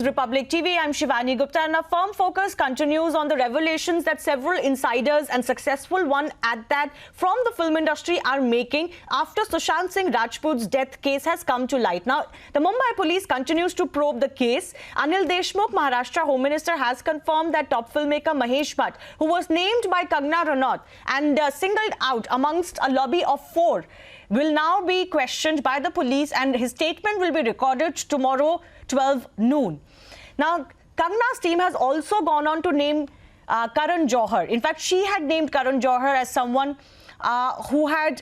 Republic TV, I'm Shivani Gupta, and our firm focus continues on the revelations that several insiders and successful one at that from the film industry are making after Sushant Singh Rajput's death case has come to light. Now, the Mumbai police continues to probe the case. Anil Deshmukh, Maharashtra Home Minister, has confirmed that top filmmaker Mahesh Bhatt, who was named by Kangana Ranaut and singled out amongst a lobby of 4, will now be questioned by the police, and his statement will be recorded tomorrow 12 noon. Now, Kangana's team has also gone on to name Karan Johar. In fact, she had named Karan Johar as someone who had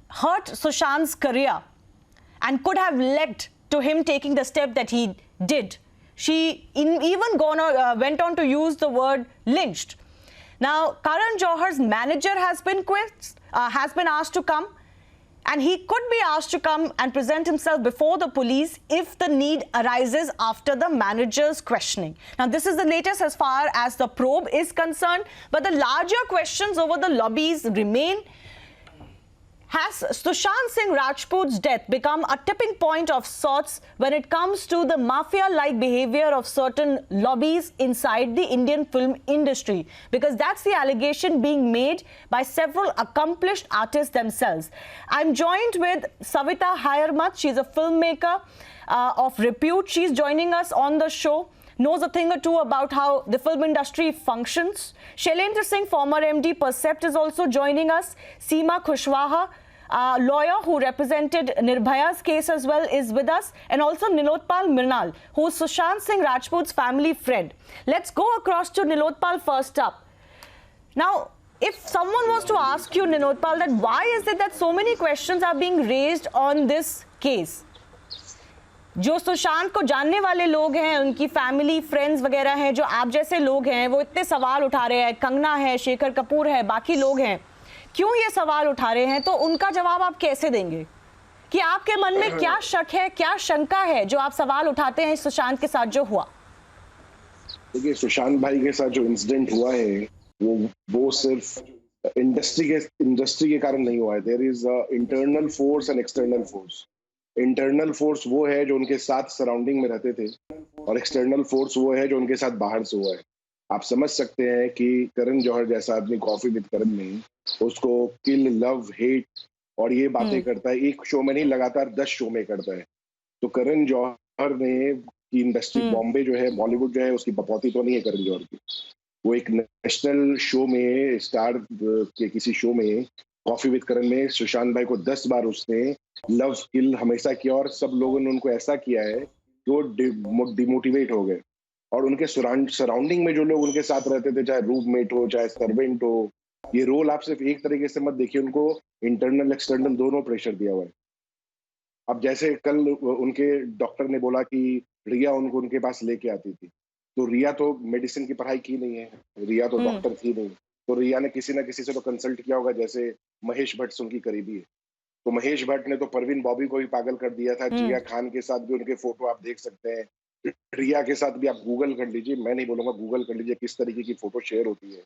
hurt Sushant's career and could have led to him taking the step that he did. She even went on to use the word lynched. Now, Karan Johar's manager has been asked to come, and he could be asked to come and present himself before the police if the need arises after the manager's questioning. Now, this is the latest as far as the probe is concerned, but the larger questions over the lobbies remain. Has Sushant Singh Rajput's death become a tipping point of sorts when it comes to the mafia-like behavior of certain lobbies inside the Indian film industry? Because that's the allegation being made by several accomplished artists themselves. I'm joined with Savita Hayarmat. She's a filmmaker of repute. She's joining us on the show. Knows a thing or two about how the film industry functions. Shailendra Singh, former MD Percept, is also joining us. Seema Kushwaha, lawyer who represented Nirbhaya's case as well, is with us. And also Nilotpal Mrinal, who's Sushant Singh Rajput's family friend. Let's go across to Nilotpal first up. Now, if someone was to ask you, Nilotpal, that why is it that so many questions are being raised on this case? जो सुशांत को जानने वाले लोग हैं, उनकी family friends वगैरह हैं, जो आप जैसे लोग हैं, वो इतने सवाल उठा रहे हैं. कंगना है, शेखर कपूर है, बाकी लोग हैं. क्यों ये सवाल उठा रहे हैं? तो उनका जवाब आप कैसे देंगे कि आपके मन में क्या शक है, क्या शंका है जो आप सवाल उठाते हैं सुशांत के साथ जो हुआ? देखिए, सुशांत भाई के साथ जो इंसिडेंट हुआ है वो सिर्फ इंडस्ट्री के कारण नहीं हुआ है. There is internal force and external force. Internal force वो है जो उनके साथ सराउंडिंग में रहते थे, और एक्सटर्नल फोर्स वो है जो उनके साथ बाहर से हुआ है. आप समझ सकते हैं कि करण जौहर जैसा आदमी कॉफी विद करण में उसको किल, लव, हेट और ये बातें करता है. एक शो में नहीं, लगातार 10 शो में करता है. तो करण जौहर ने की इंडस्ट्री, बॉम्बे जो है, बॉलीवुड जो है, उसकी बपौती तो नहीं है करण जौहर की. वो एक नेशनल शो में, स्टार के किसी शो में, कॉफी विद करण में सुशांत भाई को 10 बार उसने लव किल हमेशा किया, और सब लोगों ने उनको ऐसा किया है कि वो डिमोटिवेट हो गए. और उनके सराउंडिंग में जो लोग उनके साथ रहते थे, चाहे रूममेट हो, चाहे सर्वेंट हो, ये रोल आप सिर्फ एक तरीके से मत देखिए. उनको इंटरनल एक्सटर्नल दोनों प्रेशर दिया हुआ है. अब जैसे कल उनके डॉक्टर ने बोला कि रिया उनके पास लेके आती थी, तो रिया तो मेडिसिन की पढ़ाई की नहीं है, रिया तो डॉक्टर थी नहीं. तो रिया ने किसी ना किसी से तो कंसल्ट किया होगा, जैसे महेश भट्ट से उनकी करीबी है. तो महेश भट्ट ने तो परवीन बॉबी को भी पागल कर दिया था. जिया खान के साथ भी उनके फोटो आप देख सकते हैं. रिया के साथ भी आप गूगल कर लीजिए, मैं नहीं बोलूंगा, गूगल कर लीजिए किस तरीके की फोटो शेयर होती है.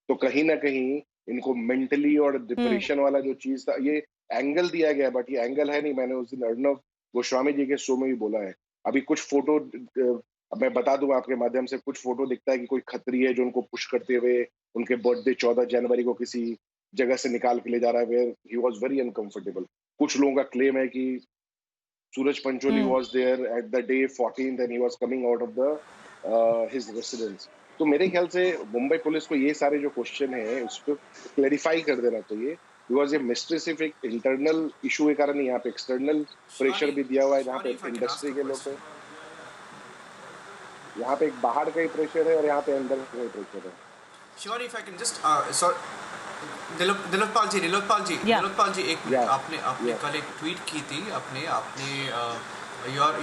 तो कहीं ना कहीं इनको मेंटली और डिप्रेशन वाला जो चीज था, ये एंगल दिया गया, बट ये एंगल है नहीं. मैंने उस दिन अर्णव गोस्वामी जी के शो में भी बोला है. अभी कुछ फोटो मैं बता दूं आपके माध्यम से, कुछ फोटो दिखता है कि कोई खतरी है जो उनको पुश करते हुए उनके बर्थडे 14 जनवरी को किसी जगह से निकाल के ले जा रहा है, where he was very uncomfortable. कुछ लोगों का क्लेम है कि Suraj Pancholi was there at the day 14th and he was coming out of the his residence. तो मेरे ख्याल से मुंबई पुलिस को ये सारे जो क्वेश्चन है उसको क्लैरिफाई कर देना चाहिए, बिकॉज ये मिस्ट्री सिर्फ एक इंटरनल इशू के कारण नहीं, यहाँ पे एक्सटर्नल प्रेशर भी दिया हुआ है. जहाँ पे इंडस्ट्री के लोग हैं, यहाँ पे एक बाहर का ही प्रेशर है और यहाँ पे अंदर का ही प्रेशर है. Shivani, if I can just दिलोत्पाल जी एक आपने कल एक ट्वीट की थी. आपने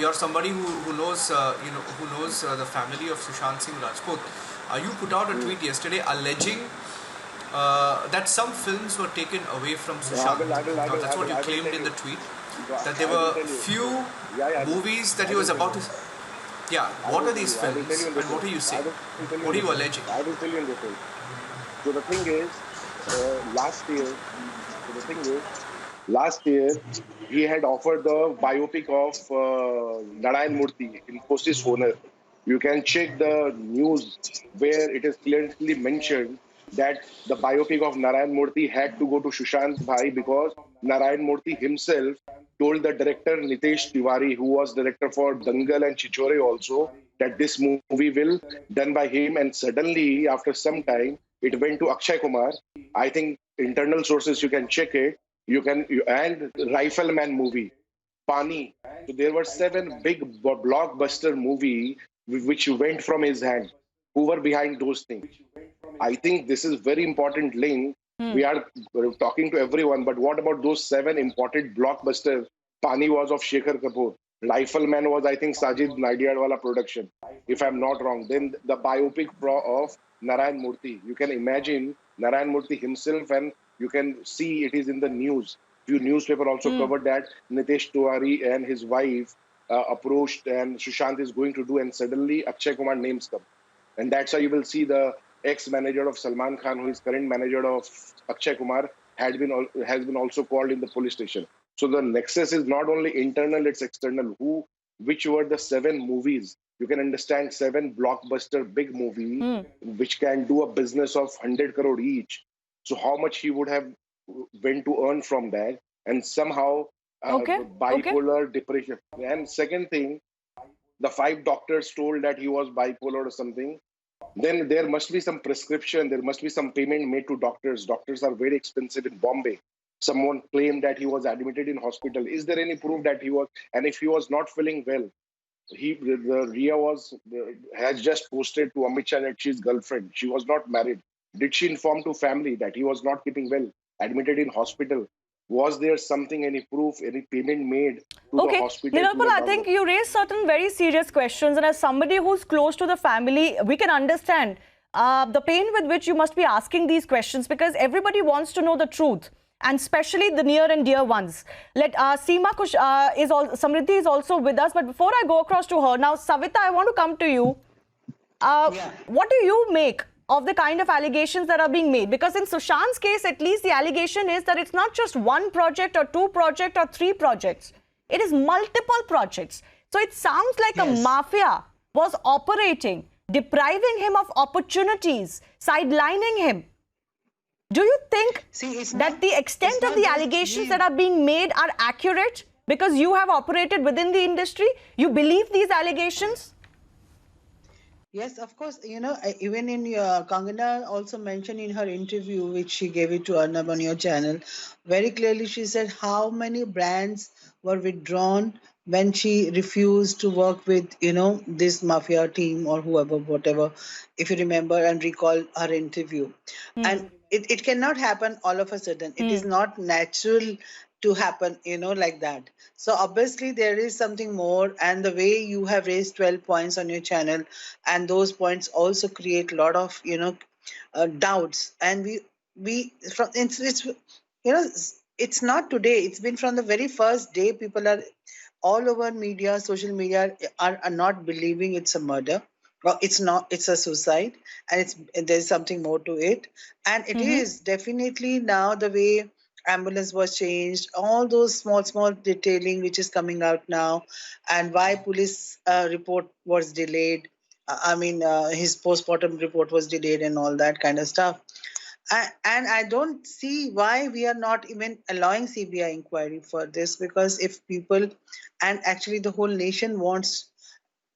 you're somebody who knows the family of Sushant Singh Rajput. You put out a tweet yesterday alleging that some films were taken away from Sushant. Now, that's what you claimed in the tweet, that there were few movies that he was about to. Yeah, what are these films and what are you saying? What are you alleging? I will tell you in detail. So the thing is, last year he had offered the biopic of Narayan Murthy, Infosys owner, You can check the news where it is clearly mentioned that the biopic of Narayan Murthy had to go to Sushant Bhai because Narayan Murthy himself told the director Nitesh Tiwari, who was director for Dangal and Chichore also, that this movie will done by him. And suddenly, after some time, it went to Akshay Kumar. I think internal sources, you can check it. And Rifleman movie, Pani. So there were 7 big blockbuster movie which went from his hand. Who were behind those things? I think this is very important link. We are talking to everyone, but what about those 7 important blockbusters? Pani was of Shekhar Kapoor. Rifleman was, I think, Sajid Nadiadwala production, if I'm not wrong. Then the biopic of Narayan Murthy. You can imagine Narayan Murthy himself, and you can see it is in the news. Few newspaper also covered that Nitesh Tiwari and his wife approached, and Sushant is going to do, and suddenly Akshay Kumar names come. And that's why you will see the ex-manager of Salman Khan, who is current manager of Akshay Kumar, has been also called in the police station. So the nexus is not only internal, it's external. Which were the 7 movies? You can understand 7 blockbuster big movie, which can do a business of 100 crore each. So how much he would have went to earn from that? And somehow bipolar depression. And second thing, the 5 doctors told that he was bipolar or something. Then there must be some prescription. There must be some payment made to doctors. Doctors are very expensive in Bombay. Someone claimed that he was admitted in hospital. Is there any proof that he was? And if he was not feeling well, Ria has just posted to Amit Shah that she's girlfriend. She was not married. Did she inform to family that he was not keeping well, admitted in hospital? Was there something, any proof, any payment made to the hospital? Nirupal, I think you raised certain very serious questions, and as somebody who's close to the family, we can understand the pain with which you must be asking these questions, because everybody wants to know the truth, and especially the near and dear ones. Samriddhi is also with us, but before I go across to her, now Savita, I want to come to you. What do you make of the kind of allegations that are being made? Because in Sushant's case, at least the allegation is that it's not just 1 project or 2 projects or 3 projects. It is multiple projects. So it sounds like a mafia was operating, depriving him of opportunities, sidelining him. Do you think that the extent of the allegations that are being made are accurate? Because you have operated within the industry, you believe these allegations? Yes, of course. You know, even in Kangana also mentioned in her interview, which she gave it to Arnab on your channel, very clearly she said how many brands were withdrawn when she refused to work with, you know, this mafia team or whoever, whatever, if you remember and recall her interview. And it cannot happen all of a sudden. It is not natural to happen, you know, like that. So obviously there is something more, and the way you have raised 12 points on your channel, and those points also create a lot of, you know, doubts. And it's you know, it's not today. It's been from the very first day. People are all over media, social media are not believing it's a murder. Well, it's not. It's a suicide, and there's something more to it. And it is definitely now the way ambulance was changed, all those small detailing which is coming out now, and why police report was delayed. His postmortem report was delayed and all that kind of stuff. And I don't see why we are not even allowing CBI inquiry for this, because if people, and actually the whole nation wants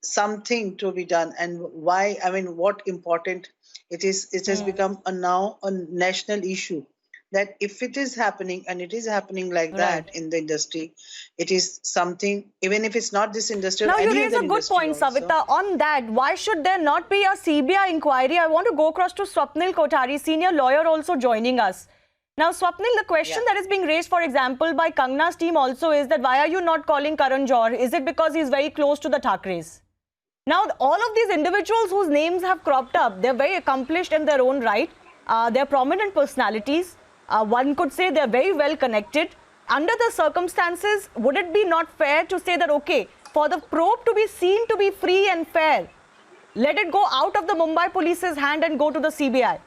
something to be done, and why, I mean, what important it is, it has become now a national issue, that if it is happening, and it is happening like that in the industry, it is something, even if it's not this industry. Now you raise a good point, Savita. On that, why should there not be a CBI inquiry? I want to go across to Swapnil Kothari, senior lawyer, also joining us. Now, Swapnil, the question that is being raised, for example, by Kangana's team also is that why are you not calling Karan Johar? Is it because he's very close to the Thakres? Now, all of these individuals whose names have cropped up, they're very accomplished in their own right. They're prominent personalities. One could say they're very well connected. Under the circumstances, would it be not fair to say that, okay, for the probe to be seen to be free and fair, let it go out of the Mumbai police's hand and go to the CBI?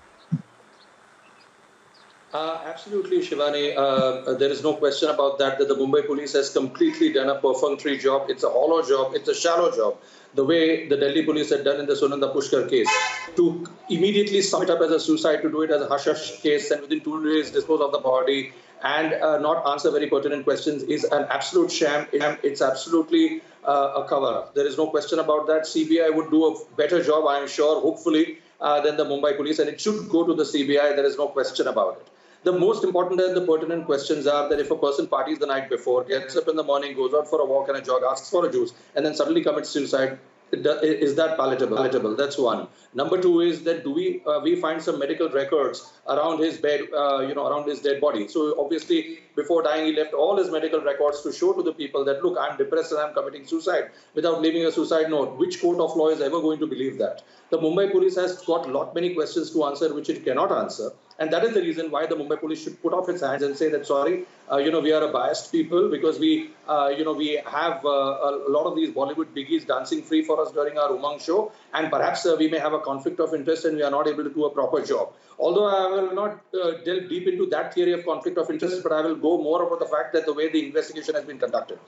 Absolutely, Shivani. There is no question about that the Mumbai police has completely done a perfunctory job. It's a hollow job. It's a shallow job. The way the Delhi police had done in the Sunanda Pushkar case, to immediately sum it up as a suicide, to do it as a hush-hush case, and within 2 days dispose of the body and not answer very pertinent questions is an absolute sham. It's absolutely a cover-up. There is no question about that. CBI would do a better job, I am sure, hopefully, than the Mumbai police, and it should go to the CBI. There is no question about it. The most important and the pertinent questions are that if a person parties the night before, gets up in the morning, goes out for a walk and a jog, asks for a juice, and then suddenly commits suicide, is that palatable? That's one. Number two is that do we find some medical records around his bed, around his dead body. So obviously, before dying, he left all his medical records to show to the people that, look, I'm depressed and I'm committing suicide, without leaving a suicide note. Which court of law is ever going to believe that? The Mumbai police has got lot many questions to answer which it cannot answer. And that is the reason why the Mumbai police should put off its hands and say that, sorry, we are a biased people because we have a lot of these Bollywood biggies dancing free for us during our Umang show. And perhaps we may have a conflict of interest and we are not able to do a proper job. Although I will not delve deep into that theory of conflict of interest, but I will go more about the fact that the way the investigation has been conducted.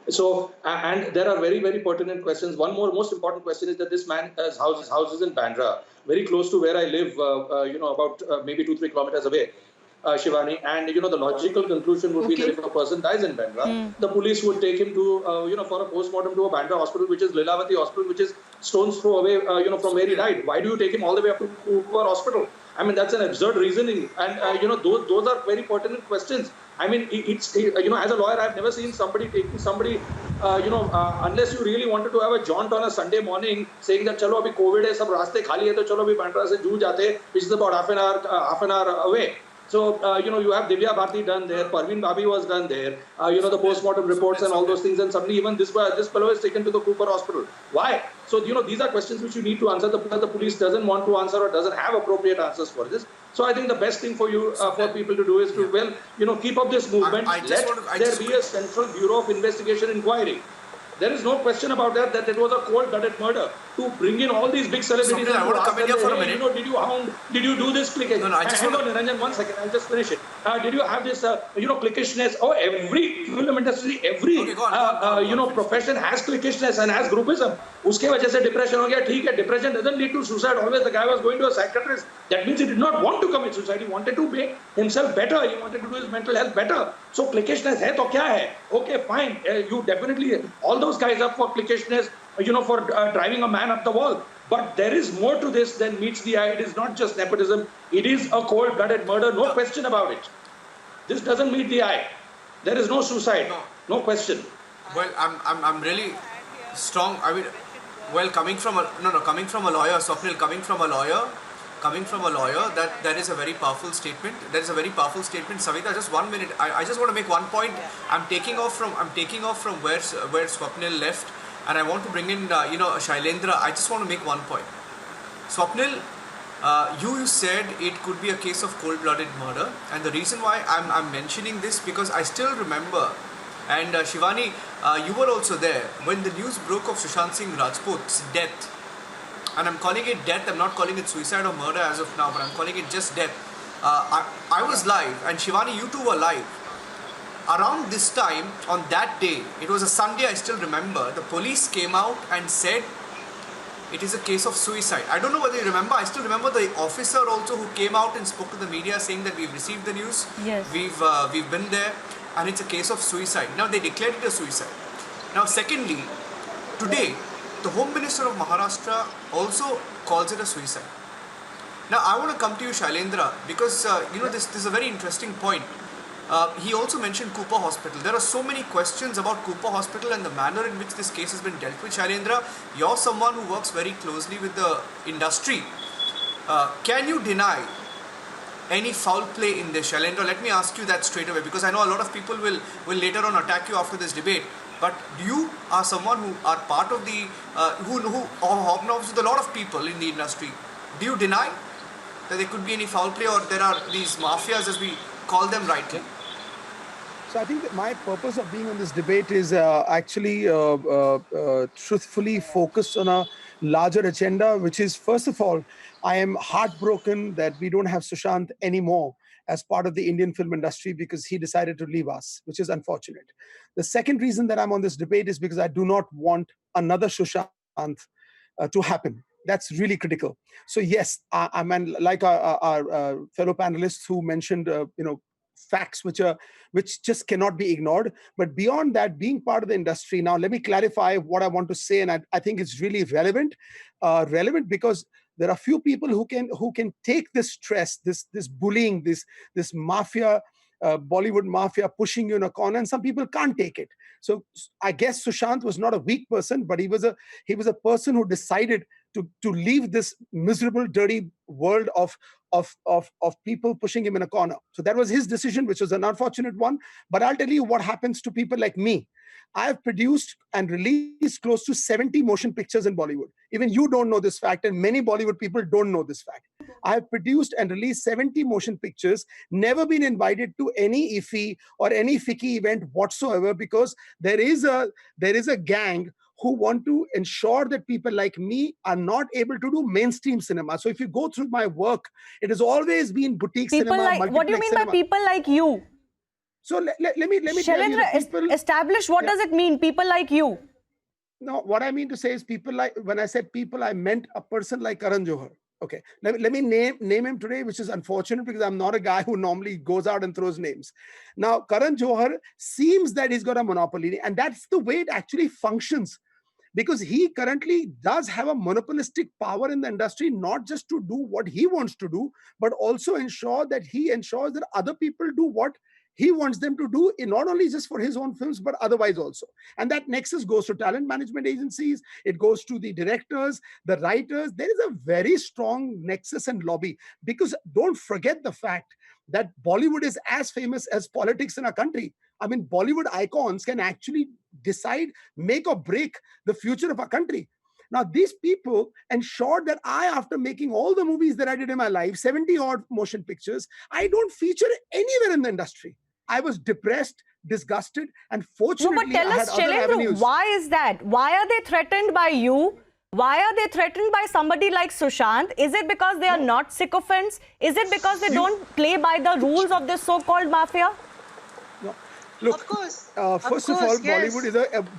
So, and there are very, very pertinent questions. One most important question is that this man's house is in Bandra, very close to where I live, about maybe 2-3 kilometers away, Shivani. And, the logical conclusion would be that if a person dies in Bandra, the police would take him to, for a postmortem to a Bandra hospital, which is Lilavati hospital, which is stone's throw away, from where he died. Why do you take him all the way up to Cooper hospital? I mean, that's an absurd reasoning. And, those are very pertinent questions. I mean, as a lawyer, I've never seen somebody taking somebody, unless you really wanted to have a jaunt on a Sunday morning, saying that, chalo, abhi COVID hai, sab raaste khali hai, to chalo, abhi Bandra se Juhu jaate, which is about half an hour away. So, you have Divya Bharti done there, Parveen Babi was done there, the post-mortem reports and all those things, and suddenly even this fellow is taken to the Cooper hospital. Why? So, these are questions which you need to answer. The police doesn't want to answer or doesn't have appropriate answers for this. So, I think the best thing for you, for people to do is to, keep up this movement. Let there be a Central Bureau of Investigation inquiry. There is no question about that it was a cold-blooded murder. To bring in all these big celebrities and I want to come in here for a minute. Did you do this clickage? No, I just hang on, Niranjan, 1 second, I'll just finish it. Did you have this, clickishness? Oh, every film industry, every, profession has clickishness and has groupism. Uske wajah se depression ho gaya, theek hai, depression doesn't lead to suicide. Always the guy was going to a psychiatrist. That means he did not want to commit suicide. He wanted to make himself better. He wanted to do his mental health better. So clickishness hai to kya hai? Okay, fine. You definitely, all those guys are for clickishness, for driving a man up the wall. But there is more to this than meets the eye. It is not just nepotism. It is a cold-blooded murder. No question about it. This doesn't meet the eye. There is no suicide. No question. Well, I'm really strong. I mean, well, coming from a lawyer, Swapnil, coming from a lawyer, that is a very powerful statement. That is a very powerful statement. Savita, just 1 minute. I just want to make one point. I'm taking off from where Swapnil left. And I want to bring in, Shailendra. I just want to make one point. Swapnil, you said it could be a case of cold-blooded murder. And the reason why I'm mentioning this, because I still remember, and Shivani, you were also there, when the news broke of Sushant Singh Rajput's death. And I'm calling it death, I'm not calling it suicide or murder as of now, but I'm calling it just death. I was live, and Shivani, you two were live. Around this time, on that day, it was a Sunday, I still remember, the police came out and said it is a case of suicide. I don't know whether you remember, I still remember the officer also who came out and spoke to the media saying that we've received the news, yes, we've been there, and it's a case of suicide. Now they declared it a suicide. Now secondly, today, the Home Minister of Maharashtra also calls it a suicide. Now I want to come to you, Shailendra, because this is a very interesting point. He also mentioned Cooper Hospital. There are so many questions about Cooper Hospital and the manner in which this case has been dealt with. Shailendra, you're someone who works very closely with the industry. Can you deny any foul play in this? Shailendra, let me ask you that straight away, because I know a lot of people will later on attack you after this debate. But you are someone who are part of the, who hobnobs with a lot of people in the industry. Do you deny that there could be any foul play, or there are these mafias, as we call them rightly? So I think that my purpose of being on this debate is actually truthfully focused on a larger agenda, which is, first of all, I am heartbroken that we don't have Sushant anymore. as part of the Indian film industry because he decided to leave us, which is unfortunate. The second reason that I'm on this debate is because I do not want another Sushant to happen. That's really critical. So yes, I mean, like our fellow panelists who mentioned, facts which just cannot be ignored. But beyond that, being part of the industry, now let me clarify what I want to say, and I think it's really relevant because there are few people who can take this stress, this bullying, this mafia, Bollywood mafia pushing you in a corner, and some people can't take it. So I guess Sushant was not a weak person, but he was a person who decided to leave this miserable, dirty world of people pushing him in a corner. So that was his decision, which was an unfortunate one. But I'll tell you what happens to people like me. I have produced and released close to 70 motion pictures in Bollywood. Even you don't know this fact, and many Bollywood people don't know this fact. I have produced and released 70 motion pictures, never been invited to any IFFI or any FICCI event whatsoever, because there is a gang who want to ensure that people like me are not able to do mainstream cinema. So if you go through my work, it has always been boutique cinema. What do you mean by people like you? So let me Shailendra, tell you, establish what does it mean, people like you? No, what I mean to say is people like, when I said people, I meant a person like Karan Johar. Okay, let me name him today, which is unfortunate because I'm not a guy who normally goes out and throws names. Now, Karan Johar seems that he's got a monopoly, and that's the way it actually functions. Because he currently does have a monopolistic power in the industry, not just to do what he wants to do, but also ensures that other people do what he wants them to do, not only just for his own films, but otherwise also. And that nexus goes to talent management agencies, it goes to the directors, the writers. There is a very strong nexus and lobby, because don't forget the fact that Bollywood is as famous as politics in our country. I mean, Bollywood icons can actually decide, make or break the future of our country. Now, these people ensured that after making all the movies that I did in my life, 70 odd motion pictures, I don't feature anywhere in the industry. I was depressed, disgusted, and fortunately, no, but tell us, Shailendra, why is that? Why are they threatened by you? Why are they threatened by somebody like Sushant? Is it because they are not sycophants? Is it because they don't play by the rules of this so-called mafia? No. Look, of course. First of all, yes.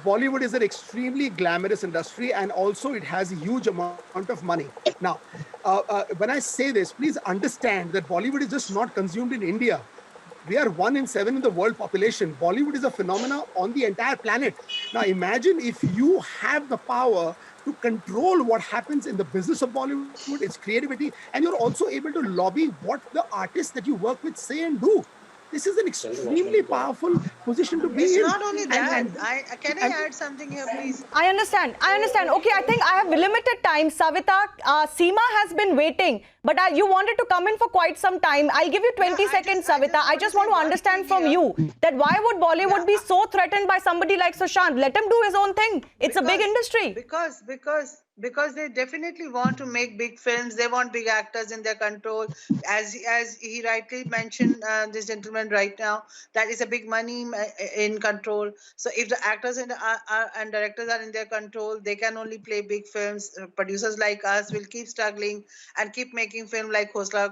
Bollywood is an extremely glamorous industry, and also it has a huge amount of money. Now, when I say this, please understand that Bollywood is just not consumed in India. We are 1 in 7 in the world population. Bollywood is a phenomenon on the entire planet. Now, imagine if you have the power to control what happens in the business of Bollywood, its creativity, and you're also able to lobby what the artists that you work with say and do. This is an extremely powerful position to be in. It's not only that. Can I add something here, please? I understand. Okay, I think I have limited time. Savita, Seema has been waiting, but you wanted to come in for quite some time. I'll give you 20 seconds, Savita. I just want to understand from you that why would Bollywood be so threatened by somebody like Sushant? Let him do his own thing. It's a big industry. Because they definitely want to make big films. They want big actors in their control. As he rightly mentioned, this gentleman right now, that is a big money in control. So if the actors and directors are in their control, they can only play big films. Producers like us will keep struggling and keep making film like Khosla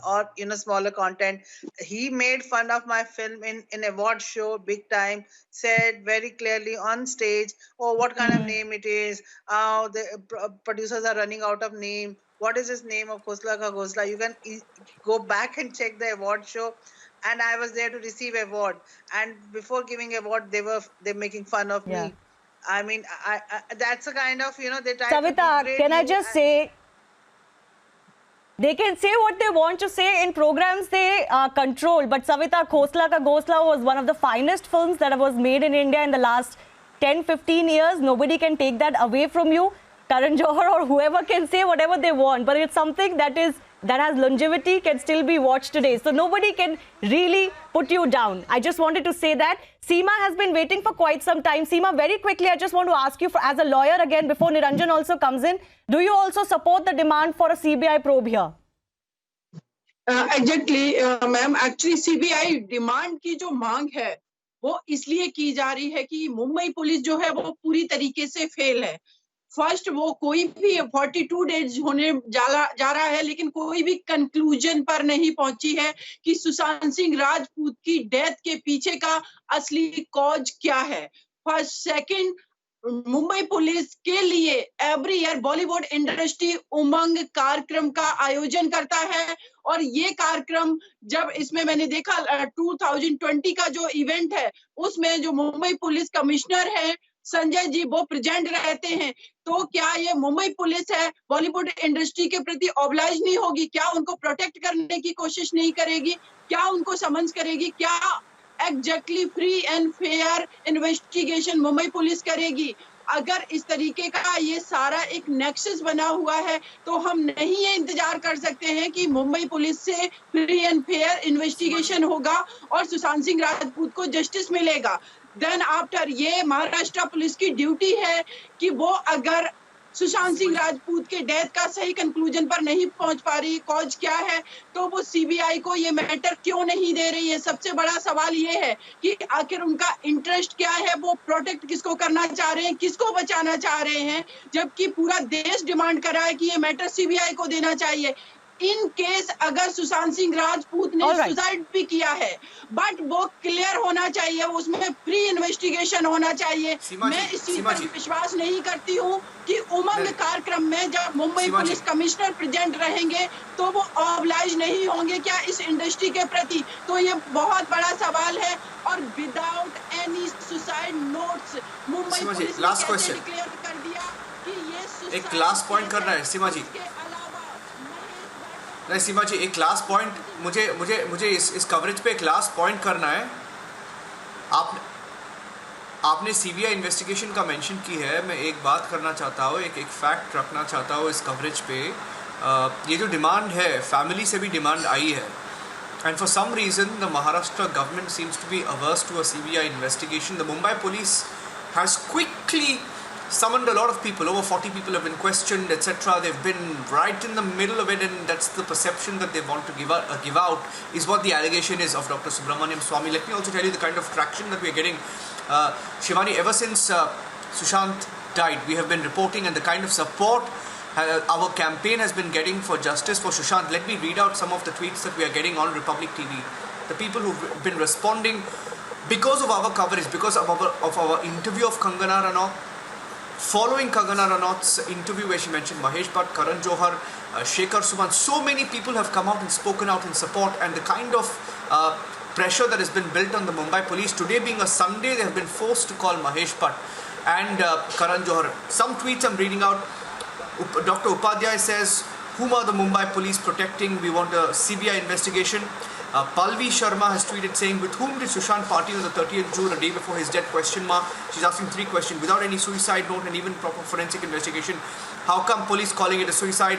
or smaller content. He made fun of my film in award show big time. Said very clearly on stage, oh, what kind of name it is. The producers are running out of name. What is this name of Khosla Ka Ghosla? You can go back and check the award show. And I was there to receive award. And before giving award, they're making fun of me. I mean, I that's a kind of, they try Savita, to can I just say, they can say what they want to say in programs they control. But Savita, Khosla Ka Ghosla was one of the finest films that was made in India in the last 10-15 years. Nobody can take that away from you. Karan Johar or whoever can say whatever they want, but it's something that has longevity, can still be watched today. So nobody can really put you down. I just wanted to say that. Seema has been waiting for quite some time. Seema, very quickly, I just want to ask you, as a lawyer again, before Niranjan also comes in, do you also support the demand for a CBI probe here? Exactly, ma'am. Actually, CBI demand की जो मांग है, वो इसलिए की जा रही है कि मुंबई पुलिस जो है वो पूरी तरीके से फेल है. फर्स्ट वो कोई भी 42 डेज होने जा रहा है, लेकिन कोई भी कंक्लूजन पर नहीं पहुंची है कि सुशांत सिंह राजपूत की डेथ के पीछे का असली कॉज क्या है। फर्स्ट, सेकंड, मुंबई पुलिस के लिए एवरी ईयर बॉलीवुड इंडस्ट्री उमंग कार्यक्रम का आयोजन करता है, और ये कार्यक्रम जब इसमें मैंने देखा 2020 का जो इवेंट है उसमें जो मुंबई पुलिस कमिश्नर है संजय जी वो प्रेजेंट रहते हैं, तो क्या ये मुंबई पुलिस है बॉलीवुड इंडस्ट्री के प्रति ऑब्लाइज नहीं होगी? क्या उनको प्रोटेक्ट करने की कोशिश नहीं करेगी? क्या उनको समझ करेगी? क्या exactly free and fair investigation Mumbai police करेगी? अगर इस तरीके का ये सारा एक नेक्सस बना हुआ है तो हम नहीं ये इंतजार कर सकते हैं कि मुंबई पुलिस से फ्री एंड फेयर इन्वेस्टिगेशन होगा और सुशांत सिंह राजपूत को जस्टिस मिलेगा। देन आफ्टर ये महाराष्ट्र पुलिस की ड्यूटी है कि वो अगर सुशांत सिंह राजपूत के डेथ का सही कंक्लूजन पर नहीं पहुंच पा रही, कॉज क्या है, तो वो सीबीआई को ये मैटर क्यों नहीं दे रही है। सबसे बड़ा सवाल ये है कि आखिर उनका इंटरेस्ट क्या है, वो प्रोटेक्ट किसको करना चाह रहे हैं, किसको बचाना चाह रहे हैं, जबकि पूरा देश डिमांड कर रहा है कि ये मैटर सीबीआई को देना चाहिए। इन केस अगर सुशांत सिंह राजपूत ने सुसाइड भी किया है, बट वो क्लियर होना चाहिए, उसमें फ्री इन्वेस्टिगेशन होना चाहिए। मैं इस चीज पर विश्वास नहीं करती हूँ कि उमंग कार्यक्रम में जब मुंबई पुलिस कमिश्नर प्रेजेंट रहेंगे तो वो ऑब्लाइज नहीं होंगे क्या इस इंडस्ट्री के प्रति? तो ये बहुत बड़ा सवाल है। और without any suicide notes Mumbai police ने डिक्लेयर कर दिया कि ये एक लास्ट पॉइंट करना है सीमा जी। नहीं सीमा जी, एक लास्ट पॉइंट मुझे इस कवरेज पे एक लास्ट पॉइंट करना है। आपने सीबीआई इन्वेस्टिगेशन का मेंशन की है, मैं एक बात करना चाहता हूँ, एक फैक्ट रखना चाहता हूँ इस कवरेज पे। ये जो डिमांड है फैमिली से भी डिमांड आई है, and for some reason the Maharashtra government seems to be averse to a CBI investigation. The Mumbai police has quickly summoned a lot of people, over 40 people have been questioned, etc. They've been right in the middle of it, and that's the perception that they want to give out is what the allegation is of Dr. Subramaniam Swamy. Let me also tell you the kind of traction that we are getting. Shivani, ever since Sushant died, we have been reporting, and the kind of support our campaign has been getting for justice for Sushant. Let me read out some of the tweets that we are getting on Republic TV. The people who've been responding because of our coverage, because of our interview of Kangana Ranaut, following Kangana Ranaut's interview where she mentioned Mahesh Bhatt, Karan Johar, Shekhar Suman, so many people have come out and spoken out in support, and the kind of pressure that has been built on the Mumbai police. Today being a Sunday, they have been forced to call Mahesh Bhatt and Karan Johar. Some tweets I'm reading out. Dr. Upadhyay says, whom are the Mumbai police protecting? We want a CBI investigation. Palvi Sharma has tweeted saying, with whom did Sushant party on the 30th June, a day before his death? Question mark. She's asking 3 questions. Without any suicide note and even proper forensic investigation, how come police calling it a suicide?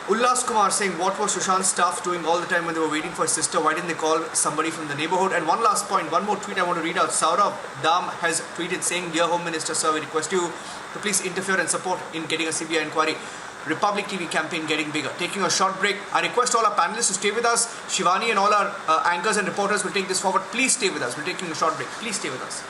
Ullas Kumar saying, what was Sushant's staff doing all the time when they were waiting for his sister? Why didn't they call somebody from the neighborhood? And one last point, one more tweet I want to read out. Saurav Dam has tweeted saying, dear Home Minister Sir, we request you to please interfere and support in getting a CBI inquiry. Republic TV campaign getting bigger. Taking a short break. I request all our panelists to stay with us. Shivani and all our anchors and reporters will take this forward. Please stay with us. We're taking a short break. Please stay with us.